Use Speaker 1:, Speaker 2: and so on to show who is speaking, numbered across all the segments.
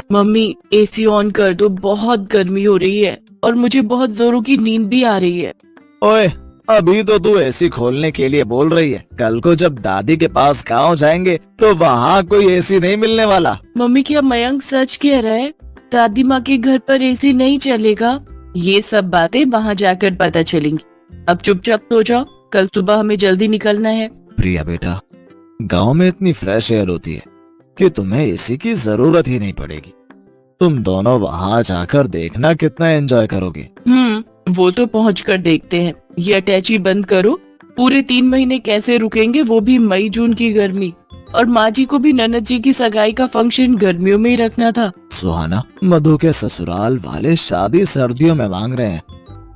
Speaker 1: Mummy AC on कर दो, बहुत गर्मी हो रही है और मुझे बहुत जोरों की नींद भी आ रही है।
Speaker 2: ओए, अभी तो तू एसी खोलने के लिए बोल रही है। कल को जब दादी के पास गांव जाएंगे तो वहाँ कोई एसी नहीं मिलने वाला।
Speaker 1: मम्मी क्या मयंक सच कह रहा है? दादी माँ के घर पर एसी नहीं चलेगा? ये सब बातें वहाँ जाकर पता चलेंगी। अब चुपचाप सो जाओ, कल सुबह हमें जल्दी निकलना है।
Speaker 2: प्रिया बेटा, गांव में इतनी फ्रेश एयर होती है कि तुम्हें एसी की जरूरत ही नहीं पड़ेगी। तुम दोनों वहाँ जाकर देखना कितना एंजॉय करोगे।
Speaker 1: वो तो पहुँच कर देखते हैं। ये अटैची बंद करो। पूरे 3 महीने कैसे रुकेंगे, वो भी मई जून की गर्मी। और माँ जी को भी ननद जी की सगाई का फंक्शन गर्मियों में ही रखना था।
Speaker 2: सुहाना, मधु के ससुराल वाले शादी सर्दियों में मांग रहे हैं,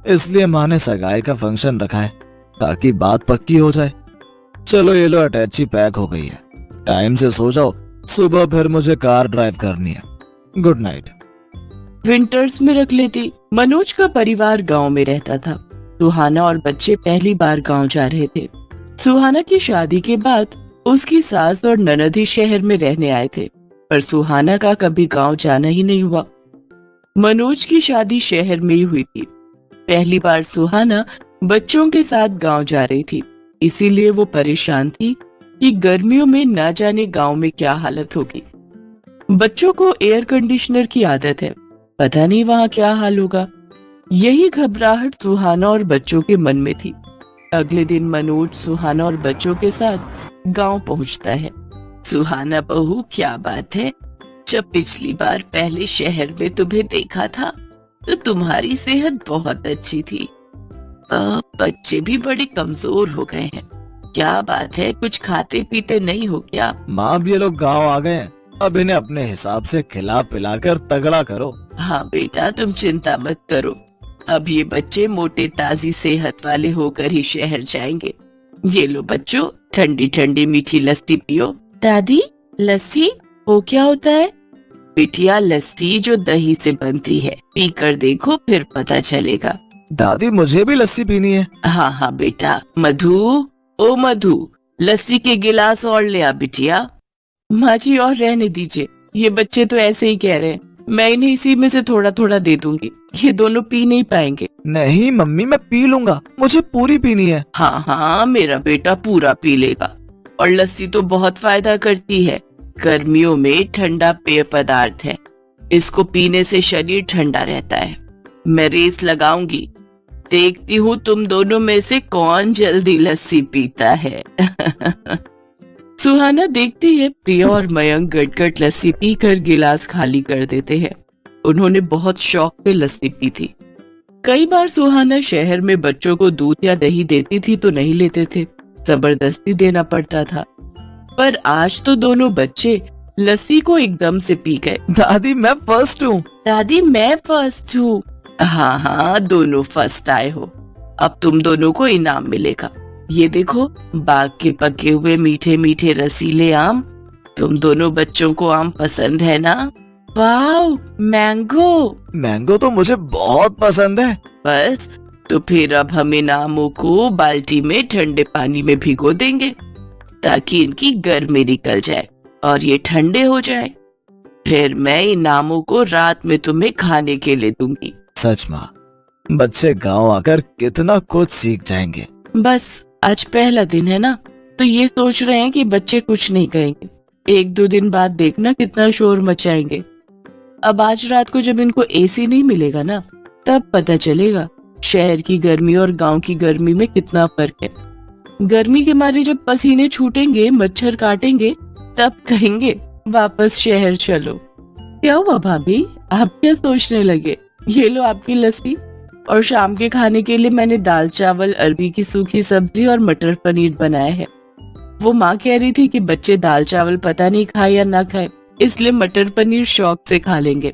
Speaker 2: इसलिए माँ ने सगाई का फंक्शन रखा है ताकि बात पक्की हो जाए। चलो ये लो, अटैची पैक हो गई है। टाइम से सो जाओ, सुबह फिर मुझे कार ड्राइव करनी है। Good night.
Speaker 1: विंटर्स में रख लेती। मनोज का परिवार गांव में रहता था। सुहाना और बच्चे पहली बार गांव जा रहे थे। सुहाना की शादी के बाद उसकी सास और ननद ही शहर में रहने आए थे, पर सुहाना का कभी गांव जाना ही नहीं हुआ। मनोज की शादी शहर में ही हुई थी। पहली बार सुहाना बच्चों के साथ गांव जा रही थी, इसीलिए वो परेशान थी कि गर्मियों में ना जाने गांव में क्या हालत होगी। बच्चों को एयर कंडीशनर की आदत है, पता नहीं वहाँ क्या हाल होगा। यही घबराहट सुहाना और बच्चों के मन में थी। अगले दिन मनोज सुहाना और बच्चों के साथ गांव पहुंचता है। सुहाना बहू, क्या बात है? जब पिछली बार पहले शहर में तुम्हें देखा था तो तुम्हारी सेहत बहुत अच्छी थी। बच्चे भी बड़े कमजोर हो गए हैं। क्या बात है, कुछ खाते पीते नहीं हो क्या?
Speaker 2: माँ, अब ये लोग गाँव आ गए हैं, अब इन्हें अपने हिसाब से खिला पिलाकर तगड़ा करो।
Speaker 1: हाँ बेटा, तुम चिंता मत करो। अब ये बच्चे मोटे ताजी सेहत वाले होकर ही शहर जाएंगे। ये लो बच्चों, ठंडी ठंडी मीठी लस्सी पियो। दादी, लस्सी वो क्या होता है? बिटिया, लस्सी जो दही से बनती है, पीकर देखो फिर पता चलेगा।
Speaker 2: दादी, मुझे भी लस्सी पीनी है।
Speaker 1: हाँ हाँ बेटा। मधु, ओ मधु, लस्सी के गिलास और ले आ बिटिया। माँ जी, और रहने दीजिए, ये बच्चे तो ऐसे ही कह रहे हैं। मैं इन्हें इसी में से थोड़ा थोड़ा दे दूंगी, ये दोनों पी नहीं पाएंगे।
Speaker 2: नहीं मम्मी, मैं पी लूंगा, मुझे पूरी पीनी है।
Speaker 1: हाँ हाँ, मेरा बेटा पूरा पी लेगा। और लस्सी तो बहुत फायदा करती है। गर्मियों में ठंडा पेय पदार्थ है, इसको पीने से शरीर ठंडा रहता है। मैं रेस लगाऊंगी, देखती हूँ तुम दोनों में से कौन जल्दी लस्सी पीता है। सुहाना देखती है प्रिया और मयंक गटगट लस्सी पीकर गिलास खाली कर देते हैं। उन्होंने बहुत शौक से लस्सी पी थी। कई बार सुहाना शहर में बच्चों को दूध या दही देती थी तो नहीं लेते थे, जबरदस्ती देना पड़ता था। पर आज तो दोनों बच्चे लस्सी को एकदम से पी गए।
Speaker 2: दादी, मैं फर्स्ट हूँ।
Speaker 1: दादी, मैं फर्स्ट हूँ। हाँ हाँ, दोनों फर्स्ट आए हो। अब तुम दोनों को इनाम मिलेगा। ये देखो, बाग के पके हुए मीठे मीठे रसीले आम। तुम दोनों बच्चों को आम पसंद है ना? वाव, मैंगो।
Speaker 2: मैंगो तो मुझे बहुत पसंद है।
Speaker 1: बस, तो फिर अब हम इन आमों को बाल्टी में ठंडे पानी में भिगो देंगे ताकि इनकी गर्मी निकल जाए और ये ठंडे हो जाए। फिर मैं इन आमों को रात में तुम्हें खाने के लिए दूंगी।
Speaker 2: सच माँ, बच्चे गांव आकर कितना कुछ सीख जाएंगे।
Speaker 1: बस, आज पहला दिन है ना, तो ये सोच रहे हैं कि बच्चे कुछ नहीं कहेंगे। 1-2 दिन बाद देखना कितना शोर मचाएंगे। अब आज रात को जब इनको एसी नहीं मिलेगा ना, तब पता चलेगा शहर की गर्मी और गांव की गर्मी में कितना फर्क है। गर्मी के मारे जब पसीने छूटेंगे, मच्छर काटेंगे, तब कहेंगे वापस शहर चलो। क्या हुआ भाभी, आप क्या सोचने लगे? ये लो आपकी लस्सी। और शाम के खाने के लिए मैंने दाल चावल, अरबी की सूखी सब्जी और मटर पनीर बनाया है। वो माँ कह रही थी कि बच्चे दाल चावल पता नहीं खाए या ना खाए, इसलिए मटर पनीर शौक से खा लेंगे।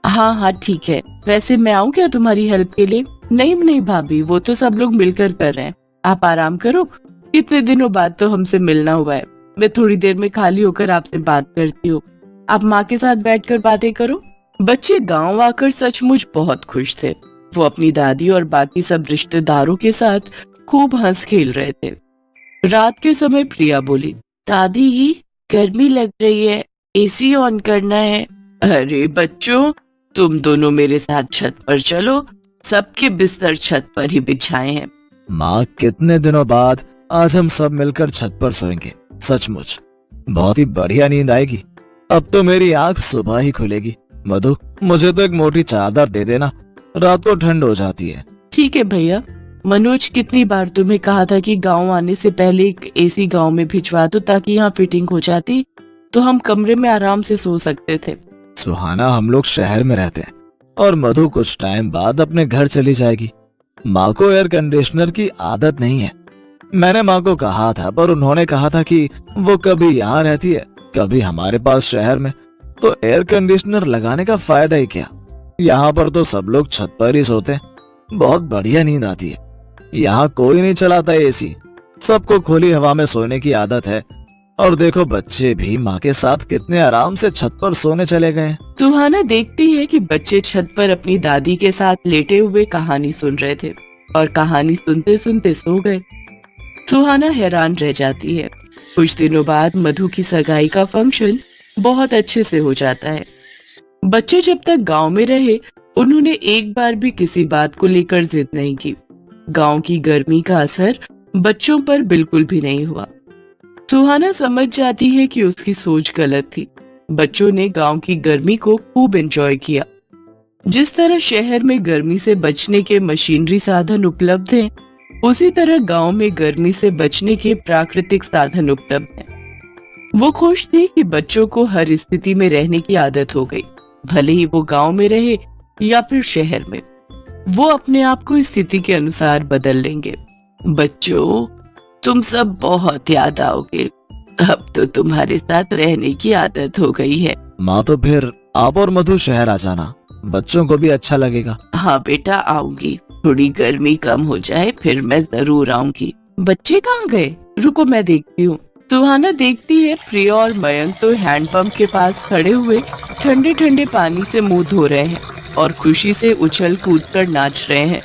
Speaker 1: हाँ हाँ ठीक है, वैसे मैं आऊँ क्या तुम्हारी हेल्प के लिए? नहीं नहीं भाभी, वो तो सब लोग मिलकर कर रहे हैं, आप आराम करो। कितने दिनों बाद तो हमसे मिलना हुआ है। मैं थोड़ी देर में खाली होकर आपसे बात करती हूँ, आप माँ के साथ बैठकर बातें करो। बच्चे गाँव आकर सचमुच बहुत खुश थे। वो अपनी दादी और बाकी सब रिश्तेदारों के साथ खूब हंस खेल रहे थे। रात के समय प्रिया बोली, दादी गर्मी लग रही है, एसी ऑन करना है। अरे बच्चों, तुम दोनों मेरे साथ छत पर चलो। सबके बिस्तर छत पर ही बिछाए हैं।
Speaker 2: माँ, कितने दिनों बाद आज हम सब मिलकर छत पर सोएंगे। सचमुच बहुत ही बढ़िया नींद आएगी। अब तो मेरी आंख सुबह ही खुलेगी। मधु, मुझे तो एक मोटी चादर दे देना, रात को ठंड हो जाती है।
Speaker 1: ठीक है भैया। मनोज, कितनी बार तुम्हें कहा था कि गांव आने से पहले एक एसी गांव में भिजवा दो ताकि यहाँ फिटिंग हो जाती तो हम कमरे में आराम से सो सकते थे।
Speaker 2: सुहाना, हम लोग शहर में रहते हैं और मधु कुछ टाइम बाद अपने घर चली जाएगी। माँ को एयर कंडीशनर की आदत नहीं है। मैंने माँ को कहा था, पर उन्होंने कहा था कि वो कभी यहाँ रहती है, कभी हमारे पास शहर में, तो एयर कंडीशनर लगाने का फायदा ही क्या। यहाँ पर तो सब लोग छत पर ही सोते हैं, बहुत बढ़िया नींद आती है। यहाँ कोई नहीं चलाता एसी, सबको खुली हवा में सोने की आदत है। और देखो, बच्चे भी माँ के साथ कितने आराम से छत पर सोने चले गए।
Speaker 1: सुहाना देखती है कि बच्चे छत पर अपनी दादी के साथ लेटे हुए कहानी सुन रहे थे और कहानी सुनते सुनते सो गए। सुहाना हैरान रह जाती है। कुछ दिनों बाद मधु की सगाई का फंक्शन बहुत अच्छे से हो जाता है। बच्चे जब तक गांव में रहे, उन्होंने एक बार भी किसी बात को लेकर जिद नहीं की। गांव की गर्मी का असर बच्चों पर बिल्कुल भी नहीं हुआ। सुहाना समझ जाती है कि उसकी सोच गलत थी। बच्चों ने गांव की गर्मी को खूब एंजॉय किया। जिस तरह शहर में गर्मी से बचने के मशीनरी साधन उपलब्ध हैं, उसी तरह गांव में गर्मी से बचने के प्राकृतिक साधन उपलब्ध हैं। वो खुश थी कि बच्चों को हर स्थिति में रहने की आदत हो गई, भले ही वो गांव में रहे या फिर शहर में। वो अपने आप को स्थिति के अनुसार बदल लेंगे। बच्चों, तुम सब बहुत याद आओगे। अब तो तुम्हारे साथ रहने की आदत हो गई है।
Speaker 2: माँ, तो फिर आप और मधु शहर आ जाना, बच्चों को भी अच्छा लगेगा।
Speaker 1: हाँ बेटा, आऊंगी। थोड़ी गर्मी कम हो जाए फिर मैं जरूर आऊंगी। बच्चे कहाँ गए? रुको, मैं देखती हूँ। सुहाना देखती है प्रिया और मयंक तो हैंडपंप के पास खड़े हुए ठंडे ठंडे पानी से मुंह धो रहे हैं और खुशी से उछल कूद कर नाच रहे हैं,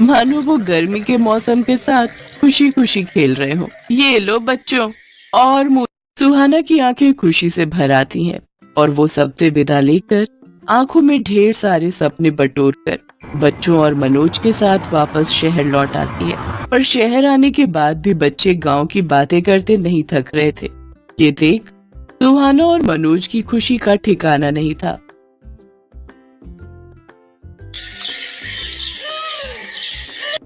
Speaker 1: मानो वो गर्मी के मौसम के साथ खुशी खुशी खेल रहे हो। ये लो बच्चों, और सुहाना की आंखें खुशी से भर आती हैं और वो सबसे विदा लेकर आंखों में ढेर सारे सपने बटोर कर बच्चों और मनोज के साथ वापस शहर लौट आती है। पर शहर आने के बाद भी बच्चे गांव की बातें करते नहीं थक रहे थे। ये देख सुहाना और मनोज की खुशी का ठिकाना नहीं था।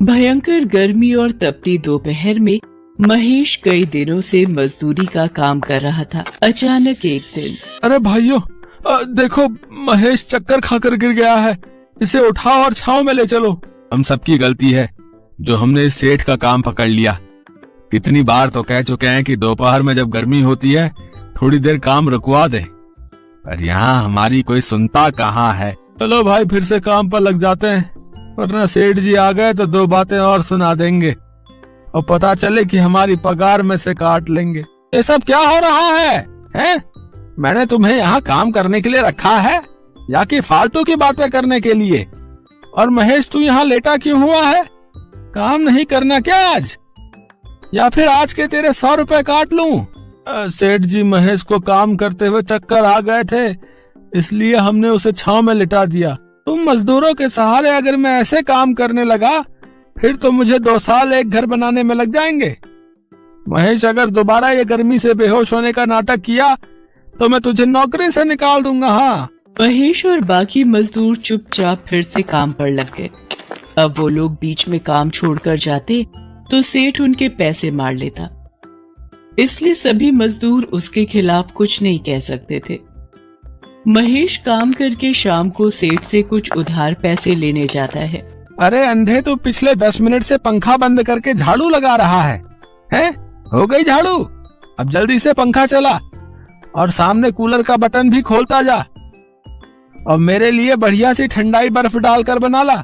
Speaker 1: भयंकर गर्मी और तपती दोपहर में महेश कई दिनों से मजदूरी का काम कर रहा था। अचानक एक दिन,
Speaker 3: अरे भाइयों, देखो महेश चक्कर खाकर गिर गया है, इसे उठाओ और छांव में ले चलो। हम सबकी गलती है जो हमने इस सेठ का काम पकड़ लिया। कितनी बार तो कह चुके हैं कि दोपहर में जब गर्मी होती है थोड़ी देर काम रुकवा दे, पर यहाँ हमारी कोई सुनता कहाँ है। चलो भाई, फिर से काम पर लग जाते हैं, वरना सेठ जी आ गए तो दो बातें और सुना देंगे और पता चले कि हमारी पगार में से काट लेंगे। ये सब क्या हो रहा है, हैं? मैंने तुम्हें यहाँ काम करने के लिए रखा है या कि फालतू की बातें करने के लिए? और महेश, तू यहाँ लेटा क्यों हुआ है? काम नहीं करना क्या आज? या फिर आज के तेरे 100 रुपए काट लूं? सेठ जी महेश को काम करते हुए चक्कर आ गए थे, इसलिए हमने उसे छांव में लिटा दिया। तुम मजदूरों के सहारे अगर मैं ऐसे काम करने लगा फिर तो मुझे 2 साल एक घर बनाने में लग जाएंगे। महेश, अगर दोबारा ये गर्मी से बेहोश होने का नाटक किया तो मैं तुझे नौकरी से निकाल दूंगा। हाँ।
Speaker 1: महेश और बाकी मजदूर चुपचाप फिर से काम पर लग गए। अब वो लोग बीच में काम छोड़कर जाते तो सेठ उनके पैसे मार लेता, इसलिए सभी मजदूर उसके खिलाफ कुछ नहीं कह सकते थे। महेश काम करके शाम को सेठ से कुछ उधार पैसे लेने जाता है।
Speaker 3: अरे अंधे, तो पिछले 10 मिनट से पंखा बंद करके झाड़ू लगा रहा है, हैं? हो गई झाड़ू? अब जल्दी से पंखा चला और सामने कूलर का बटन भी खोलता जा और मेरे लिए बढ़िया सी ठंडाई बर्फ डालकर बना ला।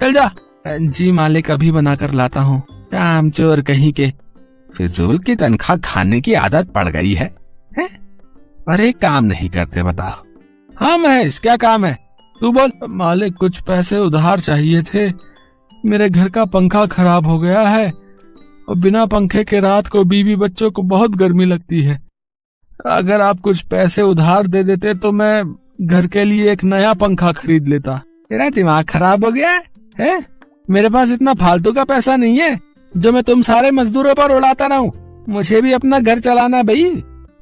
Speaker 3: चल जा। जी मालिक, अभी बना कर लाता हूँ। कामचोर कहीं के, फिजूल की तनख्वाह खाने की आदत पड़ गई है, हैं? और एक काम नहीं करते, बताओ। हाँ महेश, क्या काम है? तू बोल। मालिक, कुछ पैसे उधार चाहिए थे। मेरे घर का पंखा खराब हो गया है और बिना पंखे के रात को बीवी बच्चों को बहुत गर्मी लगती है। अगर आप कुछ पैसे उधार दे देते तो मैं घर के लिए एक नया पंखा खरीद लेता। तेरा दिमाग खराब हो गया है? मेरे पास इतना फालतू का पैसा नहीं है जो मैं तुम सारे मजदूरों पर उड़ाता रहूं। मुझे भी अपना घर चलाना है भाई।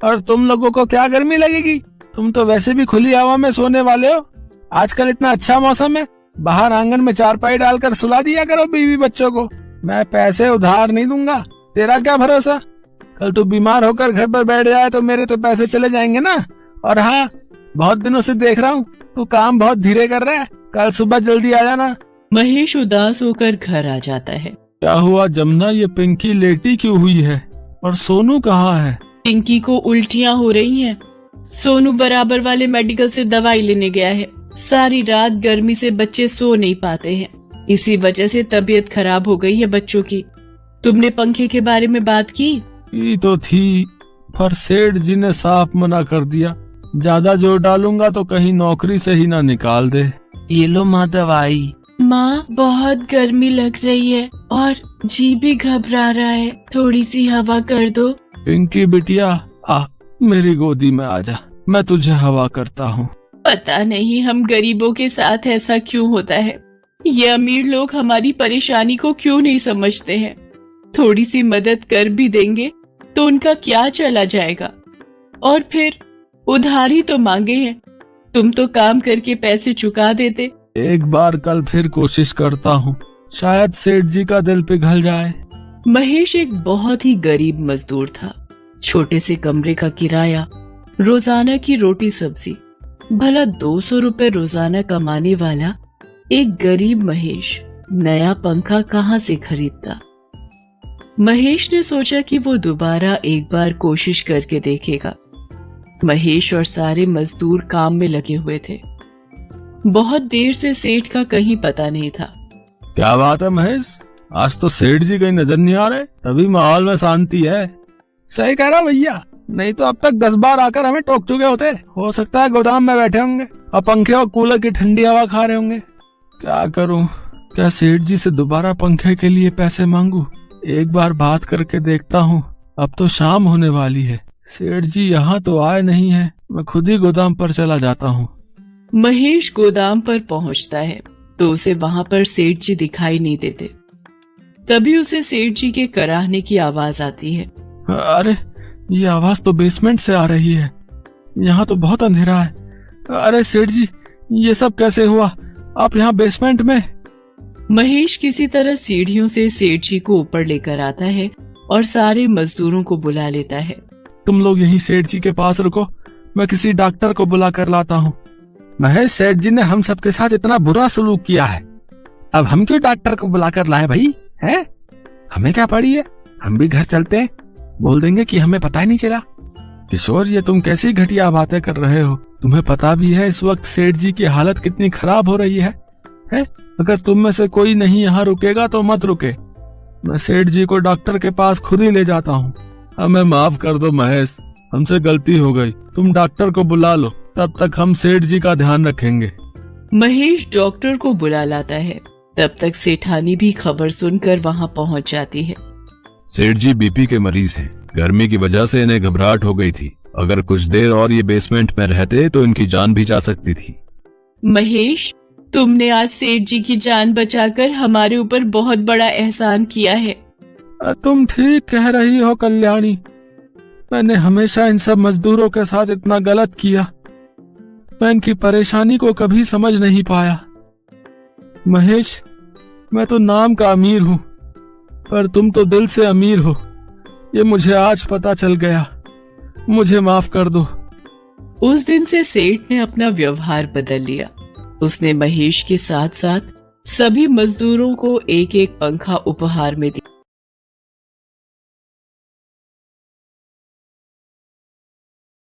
Speaker 3: और तुम लोगों को क्या गर्मी लगेगी? तुम तो वैसे भी खुली हवा में सोने वाले हो। आजकल इतना अच्छा मौसम है, बाहर आंगन में चारपाई डालकर सुला दिया करो बीवी बच्चों को। मैं पैसे उधार नहीं दूंगा। तेरा क्या भरोसा, कल तू बीमार होकर घर पर बैठ जाए तो मेरे तो पैसे चले जाएंगे ना। और हाँ, बहुत दिनों से देख रहा हूँ तू काम बहुत धीरे कर रहा है। कल सुबह जल्दी आ जाना।
Speaker 1: महेश उदास होकर घर आ जाता है।
Speaker 3: क्या हुआ जमुना, ये पिंकी लेटी क्यों हुई है? और सोनू कहाँ है?
Speaker 1: पिंकी को उल्टियाँ हो रही हैं। सोनू बराबर वाले मेडिकल से दवाई लेने गया है। सारी रात गर्मी से बच्चे सो नहीं पाते हैं, इसी वजह से तबीयत खराब हो गई है बच्चों की। तुमने पंखे के बारे में बात की?
Speaker 3: ये तो थी, पर सेठ जी ने साफ मना कर दिया। ज्यादा जोर डालूंगा तो कहीं नौकरी से ही ना निकाल दे। ये लो माँ दवाई।
Speaker 1: माँ, बहुत गर्मी लग रही है और जी भी घबरा रहा है, थोड़ी सी हवा कर दो।
Speaker 3: पिंकी बिटिया, आ मेरी गोदी में आजा, मैं तुझे हवा करता हूँ।
Speaker 1: पता नहीं हम गरीबों के साथ ऐसा क्यों होता है। ये अमीर लोग हमारी परेशानी को क्यों नहीं समझते हैं। थोड़ी सी मदद कर भी देंगे तो उनका क्या चला जाएगा। और फिर उधारी तो मांगे हैं, तुम तो काम करके पैसे चुका देते।
Speaker 3: एक बार कल फिर कोशिश करता हूँ, शायद सेठ जी का दिल पिघल जाए।
Speaker 1: महेश एक बहुत ही गरीब मजदूर था। छोटे से कमरे का किराया, रोजाना की रोटी सब्जी, भला 200 रुपए रोजाना कमाने वाला एक गरीब महेश नया पंखा कहाँ से खरीदता। महेश ने सोचा कि वो दोबारा एक बार कोशिश करके देखेगा। महेश और सारे मजदूर काम में लगे हुए थे। बहुत देर से सेठ का कहीं पता नहीं था।
Speaker 3: क्या बात है महेश, आज तो सेठ जी कहीं नजर नहीं आ रहे, तभी माहौल में शांति है। सही कह रहा भैया, नहीं तो अब तक 10 बार आकर हमें टोक चुके होते। हो सकता है गोदाम में बैठे होंगे और पंखे और कूलर की ठंडी हवा खा रहे होंगे। क्या करूं, क्या सेठ जी से दोबारा पंखे के लिए पैसे मांगू? एक बार बात करके देखता हूँ। अब तो शाम होने वाली है, सेठ जी यहाँ तो आए नहीं है। मैं खुद ही गोदाम पर चला जाता हूँ।
Speaker 1: महेश गोदाम पर पहुंचता है तो उसे वहां पर सेठ जी दिखाई नहीं देते। तभी उसे सेठ जी के कराहने की आवाज आती है।
Speaker 3: अरे, ये आवाज तो बेसमेंट से आ रही है। यहाँ तो बहुत अंधेरा है। अरे सेठ जी, ये सब कैसे हुआ? आप यहाँ बेसमेंट में?
Speaker 1: महेश किसी तरह सीढ़ियों से सेठ जी को ऊपर लेकर आता है और सारे मजदूरों को बुला लेता है।
Speaker 3: तुम लोग यहीं सेठ जी के पास रुको, मैं किसी डॉक्टर को बुला कर लाता हूँ। महेश, सेठ जी ने हम सबके साथ इतना बुरा सलूक किया है, अब हम क्यों डॉक्टर को बुला कर लाए भाई? हैं? हमें क्या पड़ी है, हम भी घर चलते हैं, बोल देंगे कि हमें पता ही नहीं चला। किशोर, ये तुम कैसी घटिया बातें कर रहे हो? तुम्हें पता भी है इस वक्त सेठ जी की हालत कितनी खराब हो रही है? अगर तुम में से कोई नहीं यहाँ रुकेगा तो मत रुके, मैं सेठ जी को डॉक्टर के पास खुद ही ले जाता हूँ। हमें माफ कर दो महेश, हमसे गलती हो गई। तुम डॉक्टर को बुला लो, तब तक हम सेठ जी का ध्यान रखेंगे।
Speaker 1: महेश डॉक्टर को बुला लाता है। तब तक सेठानी भी खबर सुनकर वहां पहुंच जाती है।
Speaker 4: सेठ जी बीपी के मरीज हैं, गर्मी की वजह से इन्हें घबराहट हो गई थी। अगर कुछ देर और ये बेसमेंट में रहते तो इनकी जान भी जा सकती थी।
Speaker 1: महेश, तुमने आज सेठ जी की जान बचाकर हमारे ऊपर बहुत बड़ा एहसान किया है।
Speaker 3: तुम ठीक कह रही हो कल्याणी, मैंने हमेशा इन सब मजदूरों के साथ इतना गलत किया। मैं इनकी परेशानी को कभी समझ नहीं पाया। महेश, मैं तो नाम का अमीर हूँ, पर तुम तो दिल से अमीर हो, ये मुझे आज पता चल गया। मुझे माफ कर दो।
Speaker 1: उस दिन से सेठ ने अपना व्यवहार बदल लिया। उसने महेश के साथ साथ सभी मजदूरों को एक एक पंखा उपहार में दिया।